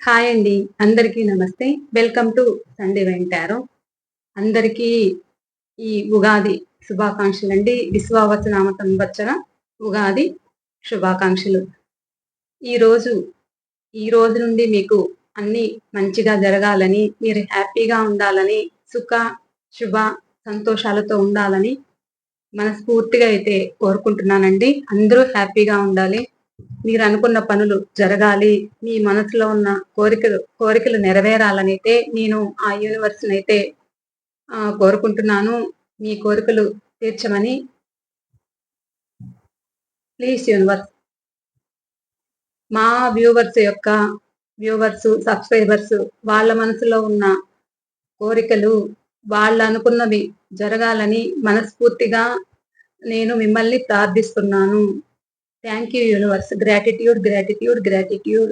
Hi అండి. అందరికీ నమస్తే. Welcome to Sunday wine tarot. అందరికీ ఈ ఉగాది శుభాకాంక్షలండి. విశ్వావసునామ సంవత్సర ఉగాది శుభాకాంక్షలు. ఈరోజు ఈ రోజు నుండి మీకు అన్నీ మంచిగా జరగాలని, మీరు హ్యాపీగా ఉండాలని, సుఖ, శుభ, సంతోషాలతో ఉండాలని మనస్ఫూర్తిగా అయితే కోరుకుంటున్నానండి. అందరూ హ్యాపీగా ఉండాలి. మీరు అనుకున్న పనులు జరగాలి. మీ మనసులో ఉన్న కోరికలు నెరవేరాలనైతే నేను ఆ యూనివర్స్‌నైతే కోరుకుంటున్నాను. మీ కోరికలు తీర్చమని. ప్లీజ్ యూనివర్స్ మా వ్యూవర్స్, సబ్‌స్క్రైబర్స్ వాళ్ళ మనసులో ఉన్న కోరికలు, వాళ్ళనుకున్నవి జరగాలని మనస్ఫూర్తిగా నేను మిమ్మల్ని ప్రార్థిస్తున్నాను. Thank you universe. Gratitude, gratitude, gratitude.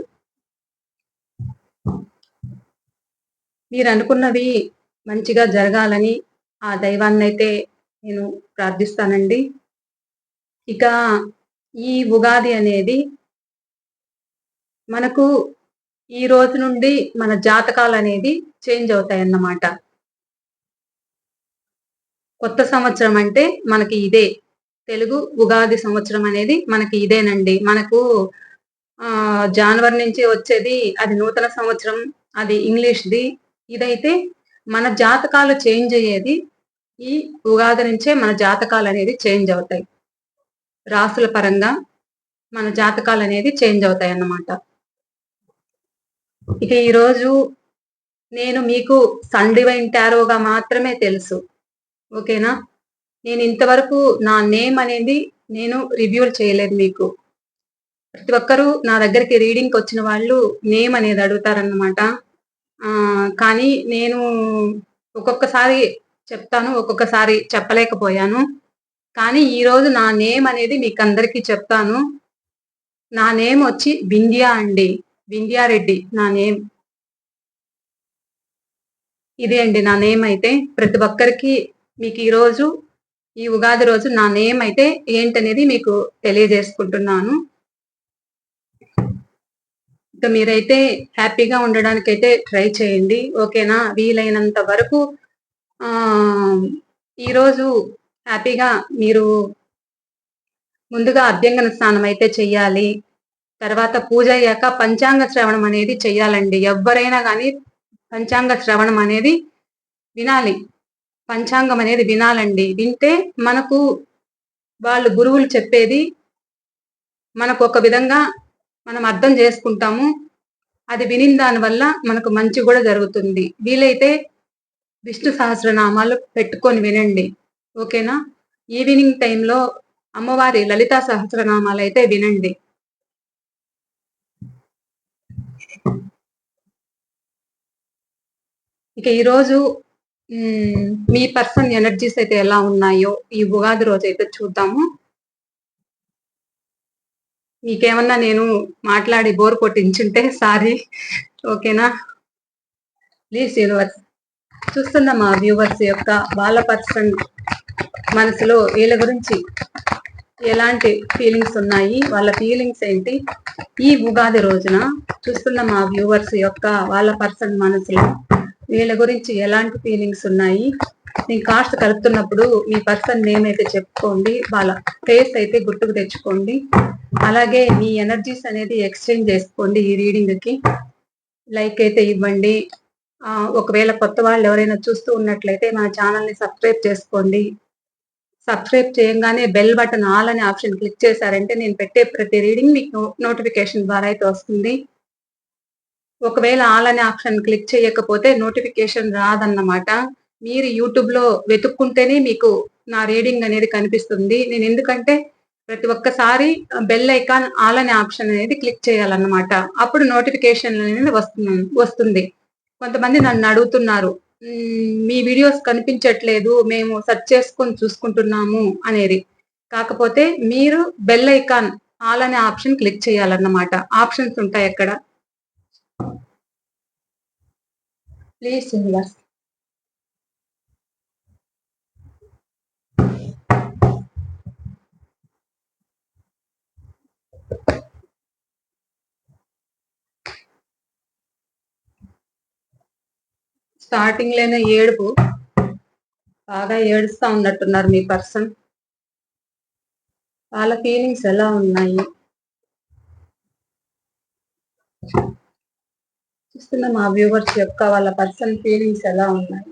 మీరు అనుకున్నవి మంచిగా జరగాలని ఆ దైవాన్నైతే నేను ప్రార్థిస్తానండి. ఇక ఈ ఉగాది అనేది మనకు ఈ రోజు నుండి మన జాతకాలనేది చేంజ్ అవుతాయన్నమాట. కొత్త సంవత్సరం అంటే మనకి ఇదే. తెలుగు ఉగాది సంవత్సరం అనేది మనకి ఇదేనండి. మనకు జనవరి నుంచి వచ్చేది అది నూతన సంవత్సరం. అది ఇంగ్లీష్‌ది. ఇదైతే మన జాతకాలు చేంజ్ అయ్యేది ఈ ఉగాది నుంచే మన జాతకాలనేది చేంజ్ అవుతాయి. రాసుల పరంగా మన జాతకాలనేది చేంజ్ అవుతాయన్నమాట. ఇక ఈరోజు నేను మీకు సన్ డివైన్ టారోగా మాత్రమే తెలుసు. ఓకేనా? నేను ఇంతవరకు నా నేమ్ అనేది నేను రివీల్ చేయలేదు మీకు. ప్రతి ఒక్కరూ నా దగ్గరికి రీడింగ్‌కి వచ్చిన వాళ్ళు నేమ్ అనేది అడుగుతారన్నమాట. కానీ నేను ఒక్కొక్కసారి చెప్తాను, ఒక్కొక్కసారి చెప్పలేకపోయాను. కానీ ఈరోజు నా నేమ్ అనేది మీకందరికీ చెప్తాను. నా నేమ్ వచ్చి వింధ్య అండి. వింధ్యారెడ్డి నా నేమ్. ఇదే అండి నా నేమ్ అయితే. ప్రతి ఒక్కరికి మీకు ఈరోజు ఈ ఉగాది రోజు నా నేమ్ అయితే ఏంటనేది మీకు తెలియజేసుకుంటున్నాను. ఇక మీరైతే హ్యాపీగా ఉండడానికైతే ట్రై చేయండి. ఓకేనా? వీలైనంత వరకు ఈరోజు హ్యాపీగా మీరు ముందుగా అభ్యంగన స్నానం అయితే చెయ్యాలి. తర్వాత పూజ అయ్యాక పంచాంగ శ్రవణం అనేది చెయ్యాలండి. ఎవ్వరైనా గానీ పంచాంగ శ్రవణం అనేది వినాలి. పంచాంగం అనేది వినాలండి. వింటే మనకు వాళ్ళు గురువులు చెప్పేది మనకు ఒక విధంగా మనం అర్థం చేసుకుంటాము. అది వినిన దాని వల్ల మనకు మంచి కూడా జరుగుతుంది. వీలైతే విష్ణు సహస్రనామాలు పెట్టుకొని వినండి. ఓకేనా? ఈవినింగ్ టైంలో అమ్మవారి లలితా సహస్రనామాలు అయితే వినండి. ఇక ఈరోజు మీ పర్సన్ ఎనర్జీస్ అయితే ఎలా ఉన్నాయో ఈ ఉగాది రోజు అయితే చూద్దాము. మీకేమన్నా నేను మాట్లాడి బోర్ కొట్టించుంటే సారీ. ఓకేనా? ప్లీజ్ యూనివర్స్ చూస్తున్న మా వ్యూవర్స్ యొక్క వాళ్ళ పర్సన్ మనసులో వీళ్ళ గురించి ఎలాంటి ఫీలింగ్స్ ఉన్నాయి, వాళ్ళ ఫీలింగ్స్ ఏంటి, ఈ ఉగాది రోజున చూస్తున్న మా వ్యూవర్స్ యొక్క వాళ్ళ పర్సన్ మనసులో వీళ్ళ గురించి ఎలాంటి ఫీలింగ్స్ ఉన్నాయి. నేను కార్డ్స్ కలుపుతున్నప్పుడు మీ పర్సన్ నేమ్ అయితే చెప్పుకోండి, వాళ్ళ ఫేస్ అయితే గుర్తుకు తెచ్చుకోండి. అలాగే మీ ఎనర్జీస్ అనేది ఎక్స్చేంజ్ చేసుకోండి. ఈ రీడింగ్కి లైక్ అయితే ఇవ్వండి. ఒకవేళ కొత్త వాళ్ళు ఎవరైనా చూస్తూ ఉన్నట్లయితే మన ఛానల్ని సబ్స్క్రైబ్ చేసుకోండి. సబ్స్క్రైబ్ చేయంగానే బెల్ బటన్ ఆల్ అనే ఆప్షన్ క్లిక్ చేశారంటే నేను పెట్టే ప్రతి రీడింగ్ మీకు నోటిఫికేషన్ ద్వారా అయితే వస్తుంది. ఒకవేళ ఆల్ అనే ఆప్షన్ క్లిక్ చేయకపోతే నోటిఫికేషన్ రాదన్నమాట. మీరు యూట్యూబ్లో వెతుక్కుంటేనే మీకు నా రీడింగ్ అనేది కనిపిస్తుంది. నేను ఎందుకంటే ప్రతి ఒక్కసారి బెల్ ఐకాన్ ఆల్ అనే ఆప్షన్ అనేది క్లిక్ చేయాలన్నమాట. అప్పుడు నోటిఫికేషన్ అనేది వస్తుంది. కొంతమంది నన్ను అడుగుతున్నారు, మీ వీడియోస్ కనిపించట్లేదు, మేము సెర్చ్ చేసుకొని చూసుకుంటున్నాము అనేది. కాకపోతే మీరు బెల్ ఐకాన్ ఆల్ అనే ఆప్షన్ క్లిక్ చేయాలన్నమాట. ఆప్షన్స్ ఉంటాయి అక్కడ. ప్లీజ్ యూనివర్స్ స్టార్టింగ్ లోనే ఏడుపు, బాగా ఏడుస్తా ఉన్నట్టున్నారు మీ పర్సన్. వాళ్ళ ఫీలింగ్స్ ఎలా ఉన్నాయి చూస్తున్న మా వ్యూవర్స్ యొక్క వాళ్ళ పర్సన్ ఫీలింగ్స్ ఎలా ఉన్నాయి.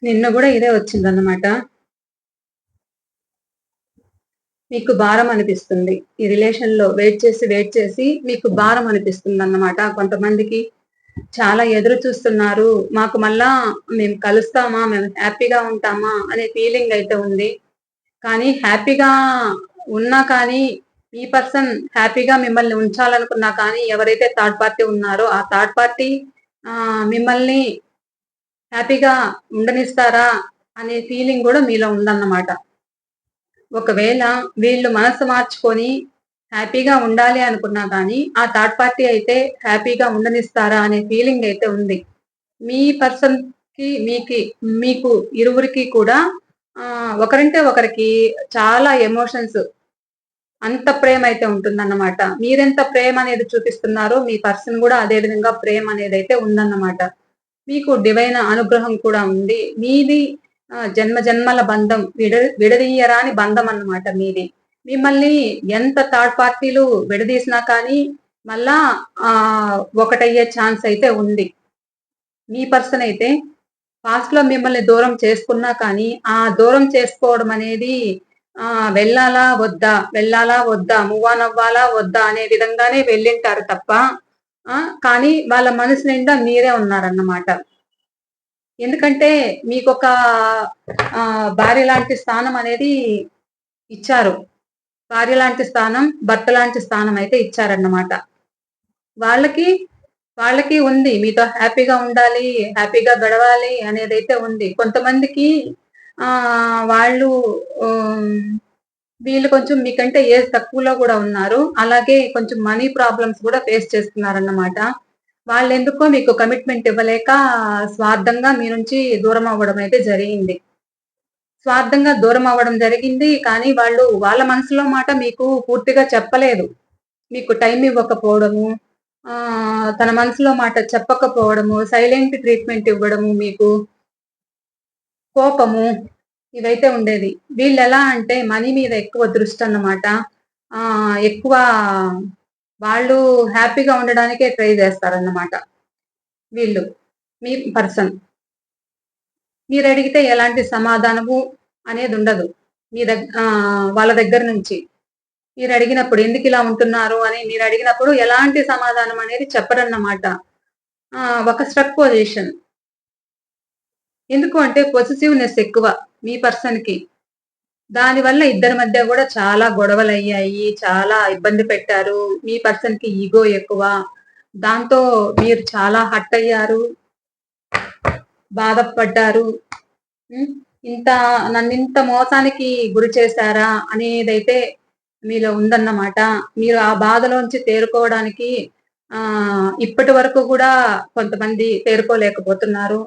నిన్న కూడా ఇదే వచ్చిందన్నమాట. మీకు భారం అనిపిస్తుంది. ఈ రిలేషన్ లో వెయిట్ చేసి మీకు భారం అనిపిస్తుంది అన్నమాట. కొంతమందికి చాలా ఎదురు చూస్తున్నారు, మాకు మళ్ళా మేము కలుస్తామా, మేము హ్యాపీగా ఉంటామా అనే ఫీలింగ్ అయితే ఉంది. కానీ హ్యాపీగా ఉన్నా కానీ ఈ పర్సన్ హ్యాపీగా మిమ్మల్ని ఉంచాలనుకున్నా కానీ ఎవరైతే థర్డ్ పార్టీ ఉన్నారో ఆ థర్డ్ పార్టీ మిమ్మల్ని హ్యాపీగా ఉండనిస్తారా అనే ఫీలింగ్ కూడా మీలో ఉందన్నమాట. ఒకవేళ వీళ్ళు మనసు మార్చుకొని హ్యాపీగా ఉండాలి అనుకున్నా కానీ ఆ థర్డ్ పార్టీ అయితే హ్యాపీగా ఉండనిస్తారా అనే ఫీలింగ్ అయితే ఉంది. మీ పర్సన్ కి మీకు ఇరువురికి కూడా ఒకరంటే ఒకరికి చాలా ఎమోషన్స్, అంత ప్రేమ అయితే ఉంటుందన్నమాట. మీరెంత ప్రేమ అనేది చూపిస్తున్నారో మీ పర్సన్ కూడా అదే విధంగా ప్రేమ అనేది అయితే ఉందన్నమాట. మీకు డివైన్ అనుగ్రహం కూడా ఉంది. మీది జన్మ జన్మల బంధం, విడదీయరాని బంధం అన్నమాట మీది. మిమ్మల్ని ఎంత థర్డ్ పార్టీలు విడదీసినా కానీ మళ్ళా ఒకటయ్యే ఛాన్స్ అయితే ఉంది. మీ పర్సన్ అయితే పాస్ట్ లో మిమ్మల్ని దూరం చేసుకున్నా కానీ ఆ దూరం చేసుకోవడం అనేది వెళ్ళాలా వద్దా, మూవ్ ఆన్ అవ్వాలా వద్దా అనే విధంగానే వెళ్ళింటారు తప్ప కానీ వాళ్ళ మనసు నిండా మీరే ఉన్నారన్నమాట. ఎందుకంటే మీకొక భార్య లాంటి స్థానం అనేది ఇచ్చారు. భార్య లాంటి స్థానం, భర్త లాంటి స్థానం అయితే ఇచ్చారన్నమాట. వాళ్ళకి వాళ్ళకి ఉంది మీతో హ్యాపీగా ఉండాలి, హ్యాపీగా గడవాలి అనేదైతే ఉంది. కొంతమందికి వాళ్ళు వీళ్ళు కొంచెం మీకంటే ఏజ్ తక్కువలో కూడా ఉన్నారు. అలాగే కొంచెం మనీ ప్రాబ్లమ్స్ కూడా ఫేస్ చేస్తున్నారన్నమాట. వాళ్ళెందుకో మీకు కమిట్మెంట్ ఇవ్వలేక స్వార్థంగా మీ నుంచి దూరం అవ్వడం అయితే జరిగింది. స్వార్థంగా దూరం అవ్వడం జరిగింది. కానీ వాళ్ళు వాళ్ళ మనసులో మాట మీకు పూర్తిగా చెప్పలేదు. మీకు టైం ఇవ్వకపోవడము, తన మనసులో మాట చెప్పకపోవడము, సైలెంట్ ట్రీట్మెంట్ ఇవ్వడము, మీకు కోపము ఇవైతే ఉండేది. వీళ్ళెలా అంటే మనీ మీద ఎక్కువ దృష్టి అన్నమాట. ఎక్కువ వాళ్ళు హ్యాపీగా ఉండడానికే ట్రై చేస్తారన్నమాట వీళ్ళు. మీ పర్సన్ మీరడిగితే ఎలాంటి సమాధానము అనేది ఉండదు. మీ వాళ్ళ దగ్గర నుంచి. మీరడిగినప్పుడు ఎందుకిలా ఉంటున్నారు అని మీరడిగినప్పుడు ఎలాంటి సమాధానం అనేది చెప్పరన్నమాట. ఒక స్ట్రక్ పొజిషన్. ఎందుకు అంటే పొసెసివ్‌నెస్ ఎక్కువ మీ పర్సన్‌కి. దానివల్ల ఇద్దరి మధ్య గూడా చాలా గొడవలయ్యాయి. చాలా ఇబ్బంది పెట్టారు. మీ పర్సన్‌కి ఈగో ఎక్కువ. దాంతో మీరు చాలా హర్ట్ అయ్యారు. బాధపడ్డారు. ఇంత నన్నింత మోసానికి గురి చేశారా అనేదైతే మీలో ఉందన్నమాట. మీరు ఆ బాధలోంచి తేరుకోవడానికి ఇప్పటి వరకు కూడా కొంతమంది తేరుకోలేకపోతున్నారు.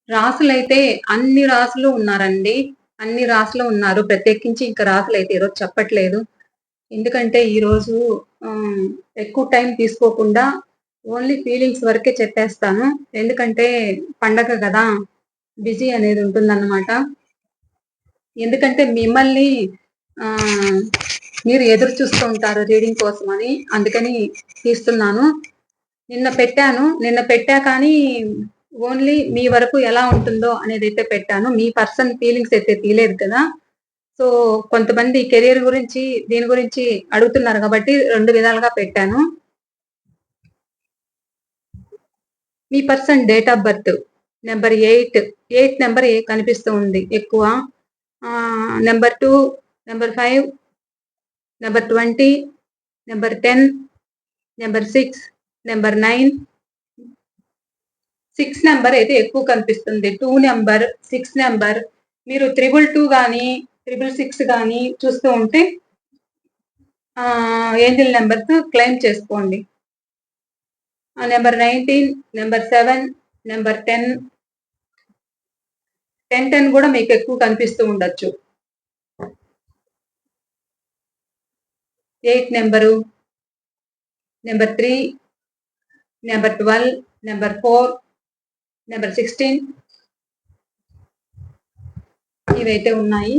రాసులైతే అన్ని రాసులు ఉన్నారండి. అన్ని రాసులు ఉన్నారు. ప్రత్యేకించి ఇంకా రాసులైతే ఈరోజు చెప్పట్లేదు. ఎందుకంటే ఈరోజు ఎక్కువ టైం తీసుకోకుండా ఓన్లీ ఫీలింగ్స్ వరకే చెప్పేస్తాను. ఎందుకంటే పండగ గదా! బిజీ అనేది ఉంటుందన్నమాట. ఎందుకంటే మిమ్మల్ని మీరు ఎదురు చూస్తూ ఉంటారు రీడింగ్ కోసమని. అందుకని తీస్తున్నాను. నిన్న పెట్టా కానీ ఓన్లీ మీ వరకు ఎలా ఉంటుందో అనేదైతే పెట్టాను. మీ పర్సన్ ఫీలింగ్స్ అయితే తీయలేదు కదా! సో, కొంతమంది కెరియర్ గురించి, దీని గురించి అడుగుతున్నారు కాబట్టి 2 విధాలుగా పెట్టాను. మీ person date of birth number 8 number కనిపిస్తూ ఉంది ఎక్కువ. Number 2, number 5, number 20, number 10, number 6, number 9. 6 number అయితే ఎక్కువ కనిపిస్తుంది. 2 నెంబర్, 6 నెంబర్. మీరు 222 కానీ 666 కానీ చూస్తూ ఉంటే ఏంజల్ నెంబర్స్ క్లెయిమ్ చేసుకోండి. నెంబర్ 19, నెంబర్ 7, నెంబర్ 10, 10 కూడా మీకు ఎక్కువ కనిపిస్తూ ఉండొచ్చు. 8 number, number 3, number 12, number 4, number 16 ఇవైతే ఉన్నాయి.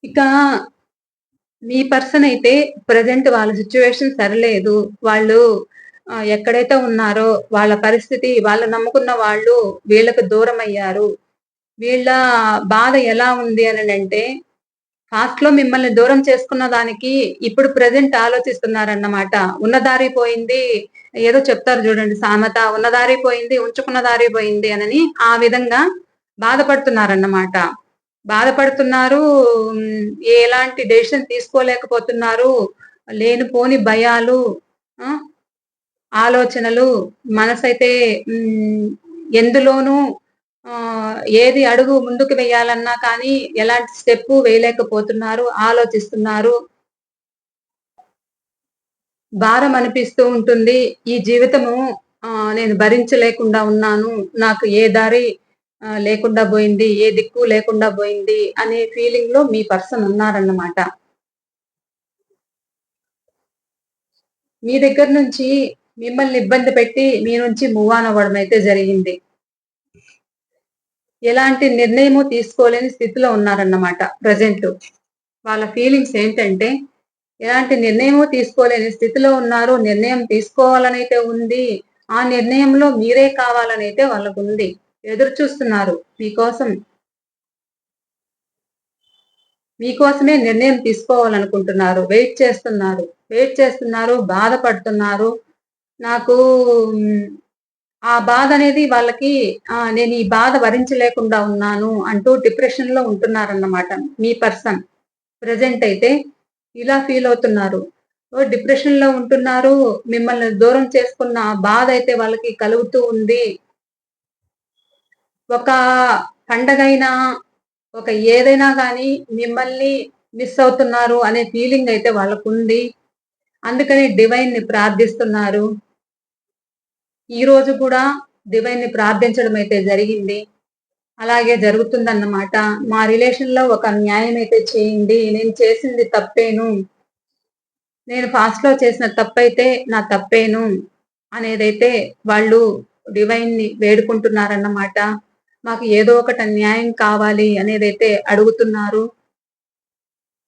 ఇక మీ పర్సన్ అయితే ప్రజెంట్ వాళ్ళ సిచ్యువేషన్ సరిలేదు. వాళ్ళు ఎక్కడైతే ఉన్నారో వాళ్ళ పరిస్థితి, వాళ్ళు నమ్ముకున్న వాళ్ళు వీళ్ళకు దూరం అయ్యారు. వీళ్ళ బాధ ఎలా ఉంది అని అంటే, పాస్ట్ లో మిమ్మల్ని దూరం చేసుకున్న దానికి ఇప్పుడు ప్రజెంట్ ఆలోచిస్తున్నారన్నమాట. ఉన్నదారి పోయింది, ఏదో చెప్తారు చూడండి సామెత, ఉన్నదారి పోయింది ఉంచుకున్న దారి పోయింది అని. ఆ విధంగా బాధపడుతున్నారన్నమాట. బాధపడుతున్నారు. ఎలాంటి డెసిషన్ తీసుకోలేకపోతున్నారు. లేనిపోని భయాలు, ఆలోచనలు, మనసైతే ఎందులోనూ ఏది అడుగు ముందుకు వేయాలన్నా కానీ ఎలాంటి స్టెప్ వేయలేకపోతున్నారు, ఆలోచిస్తున్నారు. భారం అనిపిస్తూ ఉంటుంది. ఈ జీవితము నేను భరించలేకుండా ఉన్నాను. నాకు ఏ దారి లేకుండా పోయింది, ఏ దిక్కు లేకుండా పోయింది అనే ఫీలింగ్ లో మీ పర్సన్ ఉన్నారన్నమాట. మీ దగ్గర నుంచి మిమ్మల్ని ఇబ్బంది పెట్టి మీ నుంచి మూవ్ ఆన్ అవ్వడం అయితే జరిగింది. ఎలాంటి నిర్ణయము తీసుకోలేని స్థితిలో ఉన్నారన్నమాట ప్రజెంట్. వాళ్ళ ఫీలింగ్స్ ఏంటంటే, ఎలాంటి నిర్ణయము తీసుకోలేని స్థితిలో ఉన్నారు. నిర్ణయం తీసుకోవాలనైతే ఉంది. ఆ నిర్ణయంలో మీరే కావాలనైతే వాళ్ళకు ఉంది. ఎదురు చూస్తున్నారు మీకోసం. మీకోసమే నిర్ణయం తీసుకోవాలనుకుంటున్నారు. వెయిట్ చేస్తున్నారు, బాధపడుతున్నారు. నాకు ఆ బాధ అనేది వాళ్ళకి నేను ఈ బాధ భరించలేకుండా ఉన్నాను అంటూ డిప్రెషన్ లో ఉంటున్నారన్నమాట మీ పర్సన్. ప్రజెంట్ అయితే ఇలా ఫీల్ అవుతున్నారు. డిప్రెషన్ లో ఉంటున్నారు. మిమ్మల్ని దూరం చేసుకున్న బాధ అయితే వాళ్ళకి కలుగుతూ ఉంది. ఒక పండగైనా, ఒక ఏదైనా కానీ మిమ్మల్ని మిస్ అవుతున్నారు అనే ఫీలింగ్ అయితే వాళ్ళకుంది. అందుకని డివైన్ ని ప్రార్థిస్తున్నారు. ఈ రోజు కూడా డివైన్ ని ప్రార్థించడం అయితే జరిగింది. అలాగే జరుగుతుందన్నమాట. మా రిలేషన్ లో ఒక న్యాయం అయితే చేయండి. నేను చేసింది తప్పేను, నేను పాస్ట్ లో చేసిన తప్పైతే నా తప్పేను అనేదైతే వాళ్ళు డివైన్ ని వేడుకుంటున్నారన్నమాట. మాకు ఏదో ఒకటి న్యాయం కావాలి అనేదైతే అడుగుతున్నారు.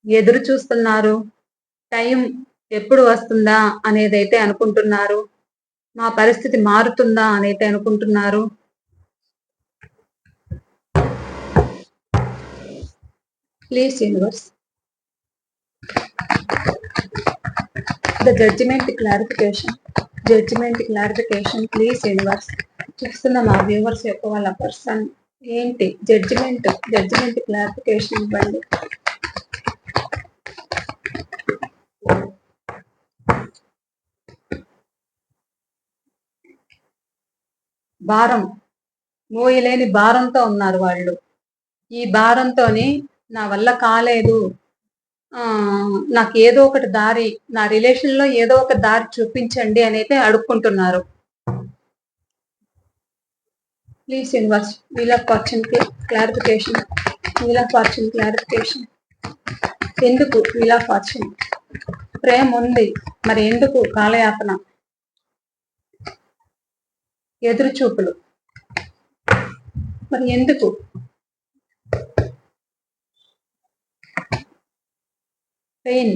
ఎదురు చూస్తున్నారు. టైం ఎప్పుడు వస్తుందా అనేదైతే అనుకుంటున్నారు. మా పరిస్థితి మారుతుందా అనైతే అనుకుంటున్నారు. Please universe, the judgement clarification please universe. చూస్తున్న మా వ్యూవర్స్ యొక్క వాళ్ళ పర్సన్ ఏంటి జడ్జిమెంట్ క్లారిఫికేషన్ ఇవ్వండి. భారం, మోయలేని భారంతో ఉన్నారు వాళ్ళు. ఈ భారంతోనే నా వల్ల కాలేదు, నాకు ఏదో ఒకటి దారి, నా రిలేషన్ లో ఏదో ఒక దారి చూపించండి అని అయితే అడుక్కుంటున్నారు. Please universe, wheel of fortune clarification. ఎందుకు వీల్ ఆఫ్ ఫార్చ్యూన్? ప్రేమ ఉంది, మరి ఎందుకు కాలయాపన? ఎదురు చూపులు, మరి ఎందుకు? పెయిన్,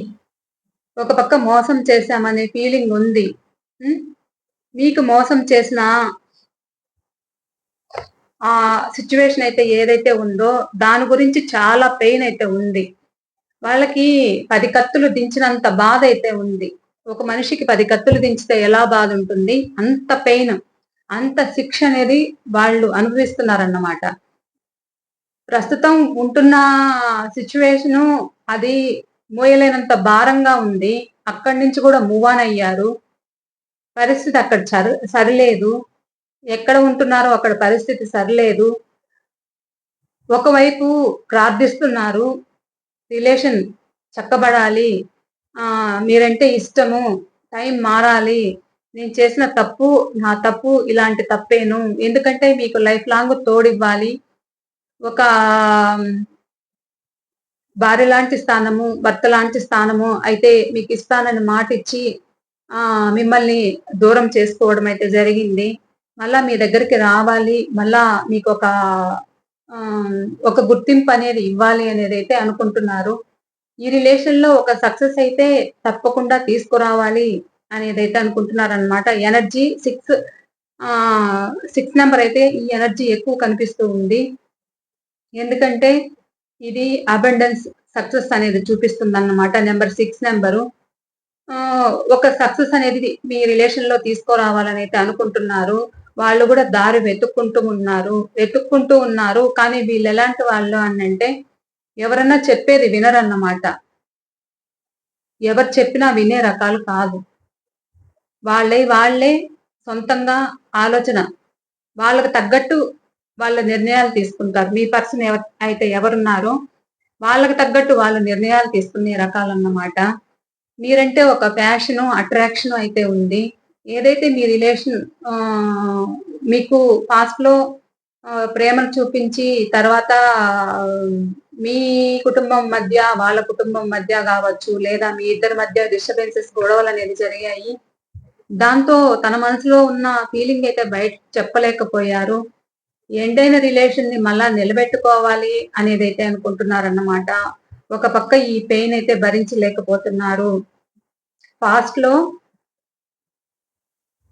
ఒక పక్క మోసం చేశామనే ఫీలింగ్ ఉంది. మీకు మోసం చేసిన ఆ సిచ్యువేషన్ అయితే ఏదైతే ఉందో దాని గురించి చాలా పెయిన్ అయితే ఉంది. వాళ్ళకి 10 కత్తులు దించినంత బాధ అయితే ఉంది. ఒక మనిషికి 10 కత్తులు దించితే ఎలా బాధ ఉంటుంది, అంత పెయిన్, అంత శిక్ష అనేది వాళ్ళు అనుభవిస్తున్నారన్నమాట. ప్రస్తుతం ఉంటున్న సిట్యుయేషను అది మోయలేనంత భారంగా ఉంది. అక్కడి నుంచి కూడా మూవ్ ఆన్ అయ్యారు. పరిస్థితి అక్కడ సరిలేదు. ఎక్కడ ఉంటున్నారో అక్కడ పరిస్థితి సరిలేదు. ఒకవైపు ప్రార్థిస్తున్నారు. రిలేషన్ చక్కబడాలి. మీరంటే ఇష్టము. టైం మారాలి. నేను చేసిన తప్పు, నా తప్పు ఇలాంటి తప్పేను. ఎందుకంటే మీకు లైఫ్ లాంగ్ తోడివ్వాలి. ఒక భార్య లాంటి స్థానము, భర్త లాంటి స్థానము అయితే మీకు ఇస్తానని మాటిచ్చి మిమ్మల్ని దూరం చేసుకోవడం అయితే జరిగింది. మళ్ళా మీ దగ్గరికి రావాలి. మళ్ళా మీకొక ఒక గుర్తింపు అనేది ఇవ్వాలి అనేదైతే అనుకుంటున్నారు. ఈ రిలేషన్‌లో ఒక సక్సెస్ అయితే తప్పకుండా తీసుకురావాలి అనేదైతే అనుకుంటున్నారనమాట. ఎనర్జీ 6 నంబర్ అయితే ఈ ఎనర్జీ ఎక్కువ కనిపిస్తూ ఉంది. ఎందుకంటే ఇది అబండెన్స్, సక్సెస్ అనేది చూపిస్తుందన్నమాట. Number 6 number. ఒక సక్సెస్ అనేది మీ రిలేషన్‌లో తీసుకురావాలని అయితే అనుకుంటున్నారు. వాళ్ళు కూడా దారి వెతుక్కుంటూ ఉన్నారు. కానీ వీళ్ళెలాంటి వాళ్ళు అనంటే ఎవరన్నా చెప్పేది వినరన్నమాట. ఎవరు చెప్పినా వినే రకాలు కాదు. వాళ్ళే సొంతంగా ఆలోచన, వాళ్ళకి తగ్గట్టు వాళ్ళ నిర్ణయాలు తీసుకుంటారు. మీ పర్సన్ అయితే ఎవరున్నారో వాళ్ళకి తగ్గట్టు వాళ్ళు నిర్ణయాలు తీసుకునే రకాలన్నమాట. మీరంటే ఒక ప్యాషను, అట్రాక్షను అయితే ఉంది. ఏదైతే మీ రిలేషన్ మీకు పాస్ట్‌లో ప్రేమను చూపించి తర్వాత మీ కుటుంబం మధ్య, వాళ్ళ కుటుంబం మధ్య గావచ్చు, లేదా మీ ఇద్దరి మధ్య డిస్టర్బెన్సెస్, గొడవలనేవి జరిగాయి. దాంతో తన మనసులో ఉన్న ఫీలింగ్ అయితే బయటకి చెప్పలేకపోయారు. ఎండైన రిలేషన్‌ని మళ్ళా నిలబెట్టుకోవాలి అనేదైతే అనుకుంటున్నారన్నమాట. ఒక పక్క ఈ పెయిన్ అయితే భరించలేకపోతున్నారు. పాస్ట్‌లో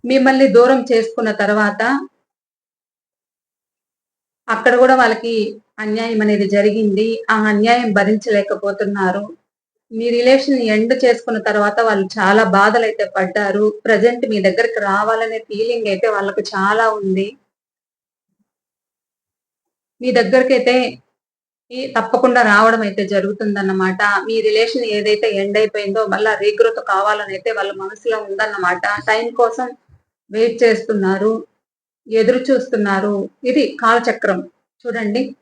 మిమ్మల్ని దూరం చేసుకున్న తర్వాత అక్కడ గూడా వాళ్ళకి అన్యాయం అనేది జరిగింది. ఆ అన్యాయం భరించలేకపోతున్నారు. మీ రిలేషన్ ఎండ్ చేసుకున్న తర్వాత వాళ్ళు చాలా బాధలైతే పడ్డారు. ప్రెజెంట్ మీ దగ్గరికి రావాలనే ఫీలింగ్ అయితే వాళ్ళకి చాలా ఉంది. మీ దగ్గరికైతే తప్పకుండా రావడం అయితే జరుగుతుందన్నమాట. మీ రిలేషన్ ఏదైతే ఎండ్ అయిపోయిందో మళ్ళా రీగ్రోత్ కావాలనైతే వాళ్ళ మనసులో ఉందన్నమాట. టైం కోసం వెయిట్ చేస్తున్నారు. ఎదురు చూస్తున్నారు. ఇది కాలచక్రం. చూడండి.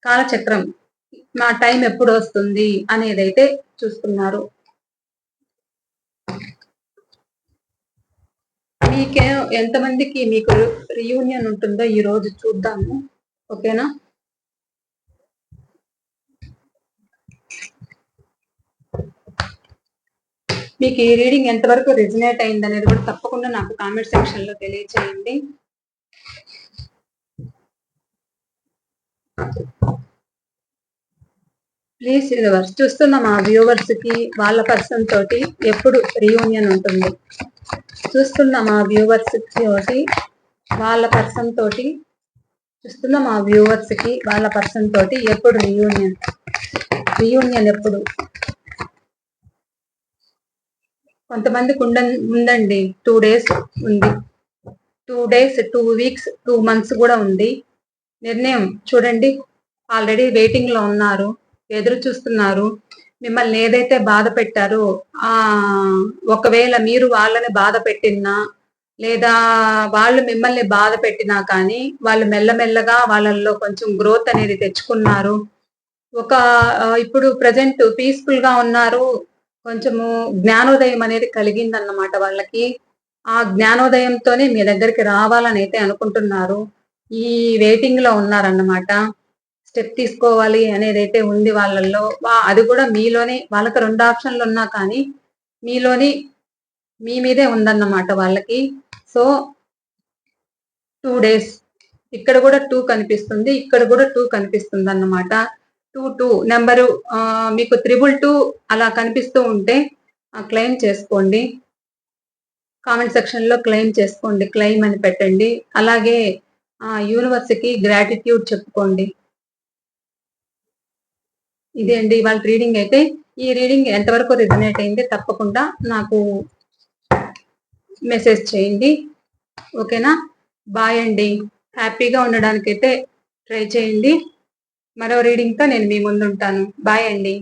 కాలచక్రం. నా టైం ఎప్పుడొస్తుంది అనేదైతే చూస్తున్నారు. మీకే ఎంతమందికి మీకు రియూనియన్ ఉంటుందో ఈ రోజు చూద్దాము. ఓకేనా? మీకు ఈ రీడింగ్ ఎంతవరకు రెజినేట్ అయిందనేది కూడా తప్పకుండా నాకు కామెంట్ సెక్షన్‌లో తెలియచేయండి. ప్లీజ్ యూనివర్స్ చూస్తున్న మా వ్యూవర్స్‌కి వాళ్ళ పర్సన్ తోటి ఎప్పుడు రియూనియన్ ఉంటుంది? చూస్తున్న మా వ్యూవర్స్‌కి వాళ్ళ పర్సన్ తోటి చూస్తున్న మా వ్యూవర్స్‌కి వాళ్ళ పర్సన్ తోటి ఎప్పుడు రియూనియన్ ఎప్పుడు? కొంతమందికి ఉందండి. 2 డేస్ ఉంది. 2 డేస్, 2 వీక్స్, 2 మంత్స్ కూడా ఉంది. నిర్ణయం చూడండి. ఆల్రెడీ వెయిటింగ్‌లో ఉన్నారు. ఎదురు చూస్తున్నారు. మిమ్మల్ని ఏదైతే బాధ పెట్టారో ఒకవేళ మీరు వాళ్ళని బాధ పెట్టినా లేదా వాళ్ళు మిమ్మల్ని బాధ పెట్టినా కానీ వాళ్ళు మెల్లమెల్లగా వాళ్ళల్లో కొంచెం గ్రోత్ అనేది తెచ్చుకున్నారు. ఒక ఇప్పుడు ప్రెజెంట్ పీస్‌ఫుల్ గా ఉన్నారు. కొంచెము జ్ఞానోదయం అనేది కలిగిందన్నమాట వాళ్ళకి. ఆ జ్ఞానోదయంతోనే మీ దగ్గరికి రావాలని అయితే అనుకుంటున్నారు. ఈ వెయిటింగ్‌లో ఉన్నారన్నమాట. స్టెప్ తీసుకోవాలి అనేదైతే ఉంది వాళ్ళల్లో. అది కూడా మీలోనే. వాళ్ళకి 2 ఆప్షన్‌లు ఉన్నా కానీ మీలోని మీ మీదే ఉందన్నమాట వాళ్ళకి. So 2 days. ఇక్కడ కూడా 2 కనిపిస్తుంది. ఇక్కడ కూడా 2 కనిపిస్తుందన్నమాట. 2 నెంబరు మీకు 222 అలా కనిపిస్తూ ఉంటే క్లెయిమ్ చేసుకోండి. కామెంట్ సెక్షన్‌లో క్లెయిమ్ చేసుకోండి. క్లెయిమ్ అని పెట్టండి. అలాగే యూనివర్స్‌కి గ్రాటిట్యూడ్ చెప్పుకోండి. ఇదే అండి ఇవాళ రీడింగ్ అయితే. ఈ రీడింగ్ ఎంతవరకు రిజనేట్ అయింది తప్పకుండా నాకు మెసేజ్ చేయండి. ఓకేనా? బాయ్ అండి. హ్యాపీగా ఉండడానికైతే ట్రై చేయండి. మరో రీడింగ్తో నేను మీ ముందు ఉంటాను. బాయ్ అండి.